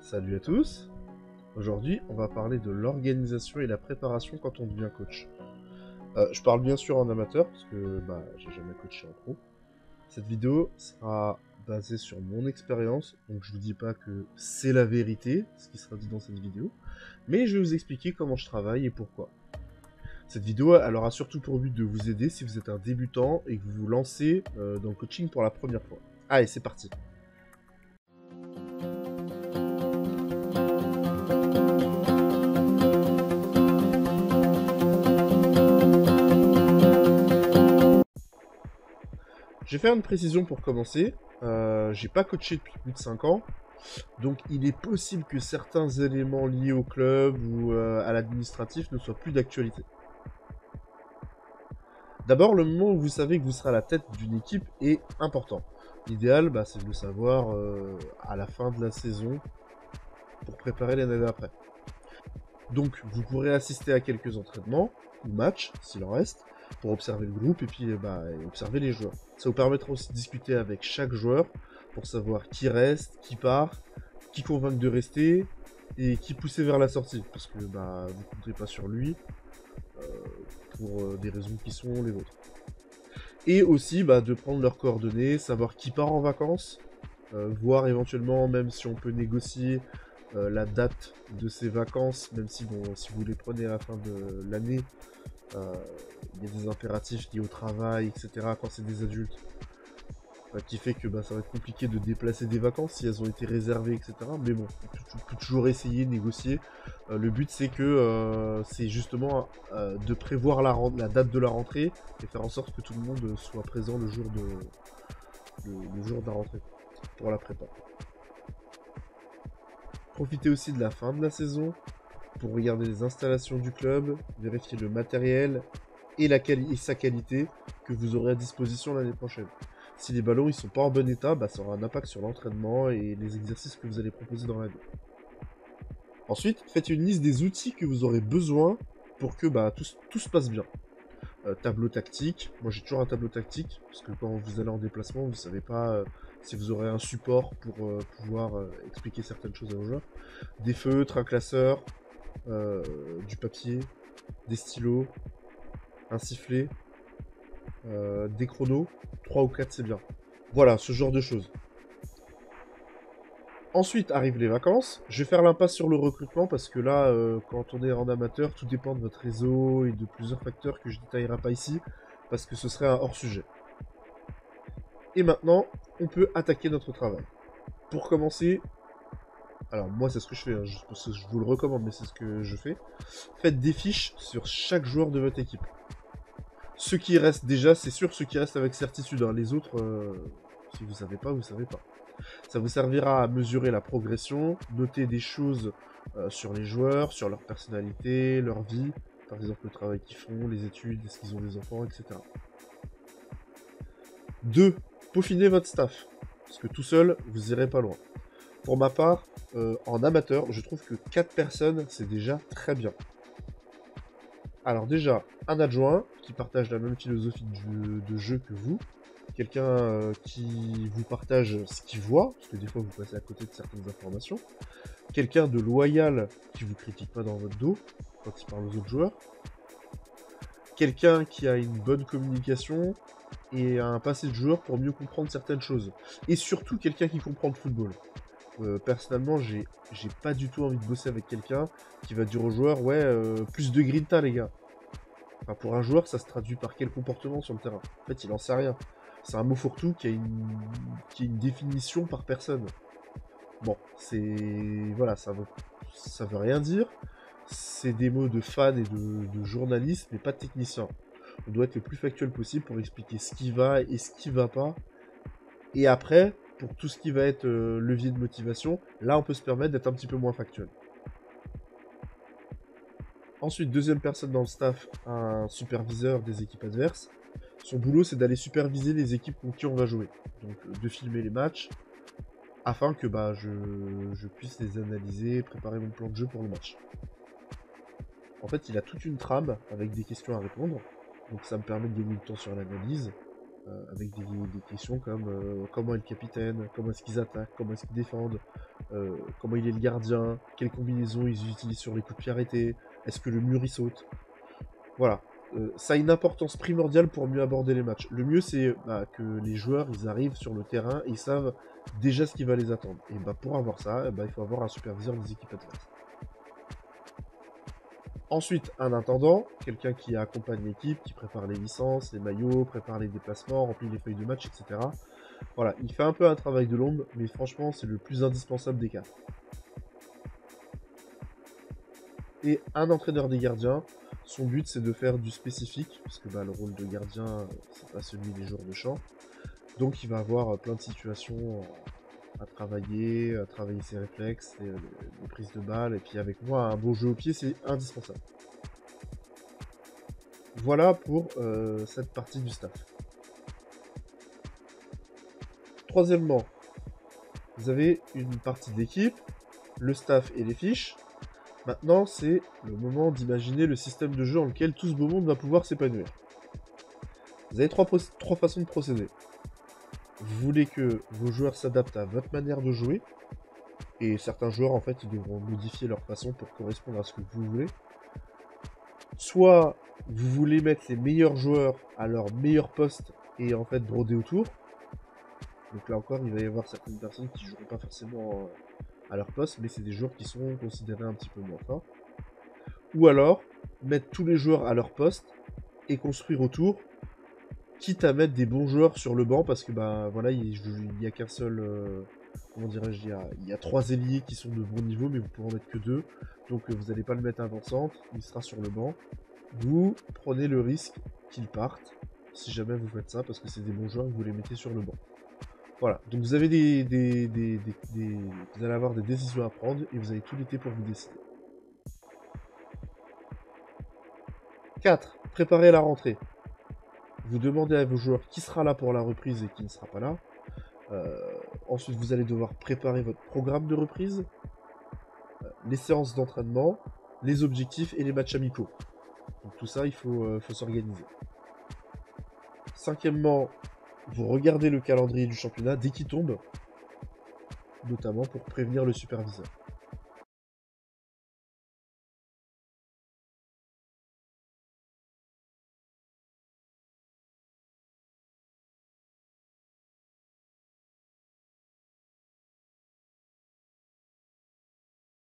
Salut à tous. Aujourd'hui, on va parler de l'organisation et la préparation quand on devient coach. Je parle bien sûr en amateur, parce que j'ai jamais coaché en pro. Cette vidéo sera basée sur mon expérience, donc je vous dis pas que c'est la vérité, ce qui sera dit dans cette vidéo, mais je vais vous expliquer comment je travaille et pourquoi. Cette vidéo, elle aura surtout pour but de vous aider si vous êtes un débutant et que vous vous lancez dans le coaching pour la première fois. Allez, c'est parti. Je vais faire une précision pour commencer. J'ai pas coaché depuis plus de 5 ans. Donc il est possible que certains éléments liés au club ou à l'administratif ne soient plus d'actualité. D'abord, le moment où vous savez que vous serez à la tête d'une équipe est important. L'idéal, c'est de le savoir à la fin de la saison pour préparer l'année d'après. Donc vous pourrez assister à quelques entraînements ou matchs, s'il en reste, pour observer le groupe et puis et observer les joueurs. Ça vous permettra aussi de discuter avec chaque joueur pour savoir qui reste, qui part, qui convainc de rester et qui pousser vers la sortie. Parce que vous ne comptez pas sur lui euh, pour des raisons qui sont les vôtres. Et aussi de prendre leurs coordonnées, savoir qui part en vacances, voir éventuellement même si on peut négocier la date de ces vacances, même si si vous les prenez à la fin de l'année, il y a des impératifs liés au travail, etc. quand c'est des adultes, qui fait que ça va être compliqué de déplacer des vacances si elles ont été réservées, etc. Mais bon, on peut toujours essayer, négocier. Le but c'est que c'est justement de prévoir la date de la rentrée et faire en sorte que tout le monde soit présent le jour de la rentrée pour la prépa. Profitez aussi de la fin de la saison pour regarder les installations du club, vérifier le matériel et sa qualité que vous aurez à disposition l'année prochaine. Si les ballons ils sont pas en bon état, ça aura un impact sur l'entraînement et les exercices que vous allez proposer dans l'année. Ensuite, faites une liste des outils que vous aurez besoin pour que tout se passe bien. Tableau tactique, moi j'ai toujours un tableau tactique, parce que quand vous allez en déplacement, vous ne savez pas si vous aurez un support pour pouvoir expliquer certaines choses à vos joueurs. Des feutres, un classeur, du papier, des stylos, un sifflet, des chronos, 3 ou 4 c'est bien. Voilà, ce genre de choses. Ensuite arrivent les vacances. Je vais faire l'impasse sur le recrutement parce que là, quand on est en amateur, tout dépend de votre réseau et de plusieurs facteurs que je ne détaillerai pas ici parce que ce serait un hors-sujet. Et maintenant, on peut attaquer notre travail. Pour commencer, alors moi c'est ce que je fais, hein, je vous le recommande, mais c'est ce que je fais. Faites des fiches sur chaque joueur de votre équipe. Ceux qui restent déjà, c'est sûr, ceux qui restent avec certitude. Hein. Les autres, si vous savez pas, vous savez pas. Ça vous servira à mesurer la progression, noter des choses sur les joueurs, sur leur personnalité, leur vie, par exemple le travail qu'ils font, les études, est-ce qu'ils ont des enfants, etc. 2. Peaufiner votre staff. Parce que tout seul, vous irez pas loin. Pour ma part, en amateur, je trouve que 4 personnes, c'est déjà très bien. Alors déjà, un adjoint qui partage la même philosophie de jeu que vous, quelqu'un qui vous partage ce qu'il voit, parce que des fois vous passez à côté de certaines informations, quelqu'un de loyal qui vous critique pas dans votre dos quand il parle aux autres joueurs, quelqu'un qui a une bonne communication et un passé de joueur pour mieux comprendre certaines choses, et surtout quelqu'un qui comprend le football. Personnellement, j'ai pas du tout envie de bosser avec quelqu'un qui va dire aux joueurs ouais plus de grinta les gars. Enfin, pour un joueur, ça se traduit par quel comportement sur le terrain? En fait, il en sait rien. C'est un mot fourre-tout qui a une définition par personne. Bon, c'est... Voilà, ça veut rien dire. C'est des mots de fans et de journalistes, mais pas de techniciens. On doit être le plus factuel possible pour expliquer ce qui va et ce qui va pas. Et après, pour tout ce qui va être levier de motivation, là, on peut se permettre d'être un petit peu moins factuel. Ensuite, deuxième personne dans le staff, un superviseur des équipes adverses. Son boulot, c'est d'aller superviser les équipes contre qui on va jouer. Donc, de filmer les matchs, afin que je puisse les analyser, préparer mon plan de jeu pour le match. En fait, il a toute une trame avec des questions à répondre. Donc, ça me permet de gagner du temps sur l'analyse, avec des questions comme comment est le capitaine, comment est-ce qu'ils attaquent, comment est-ce qu'ils défendent, comment il est le gardien, quelles combinaisons ils utilisent sur les coups de pied arrêtés, est-ce que le mur il saute. Voilà. Ça a une importance primordiale pour mieux aborder les matchs. Le mieux, c'est que les joueurs ils arrivent sur le terrain et ils savent déjà ce qui va les attendre. Et pour avoir ça, il faut avoir un superviseur des équipes adverses. Ensuite, un intendant, quelqu'un qui accompagne l'équipe, qui prépare les licences, les maillots, prépare les déplacements, remplit les feuilles de match, etc. Voilà, il fait un peu un travail de l'ombre, mais franchement, c'est le plus indispensable des cas. Et un entraîneur des gardiens, son but c'est de faire du spécifique, parce que le rôle de gardien, c'est pas celui des joueurs de champ. Donc il va avoir plein de situations à travailler ses réflexes, les prises de balles, et puis avec moi, un bon jeu au pied, c'est indispensable. Voilà pour cette partie du staff. Troisièmement, vous avez une partie de l'équipe, le staff et les fiches. Maintenant, c'est le moment d'imaginer le système de jeu dans lequel tout ce beau monde va pouvoir s'épanouir. Vous avez trois façons de procéder. Vous voulez que vos joueurs s'adaptent à votre manière de jouer, et certains joueurs, en fait, ils devront modifier leur façon pour correspondre à ce que vous voulez. Soit vous voulez mettre les meilleurs joueurs à leur meilleur poste et en fait broder autour. Donc là encore, il va y avoir certaines personnes qui ne joueront pas forcément à leur poste, mais c'est des joueurs qui sont considérés un petit peu moins forts. Ou alors, mettre tous les joueurs à leur poste et construire autour, quitte à mettre des bons joueurs sur le banc, parce que voilà, il n'y a qu'un seul... comment dirais-je, il y a 3 ailiers qui sont de bon niveau, mais vous pouvez en mettre que 2. Donc vous n'allez pas le mettre avant-centre, il sera sur le banc. Vous prenez le risque qu'il parte, si jamais vous faites ça, parce que c'est des bons joueurs que vous les mettez sur le banc. Voilà, donc vous avez vous allez avoir des décisions à prendre, et vous avez tout l'été pour vous décider. 4. Préparez la rentrée. Vous demandez à vos joueurs qui sera là pour la reprise et qui ne sera pas là. Ensuite, vous allez devoir préparer votre programme de reprise, les séances d'entraînement, les objectifs et les matchs amicaux. Donc tout ça, il faut s'organiser. 5èmement, vous regardez le calendrier du championnat dès qu'il tombe, notamment pour prévenir le superviseur.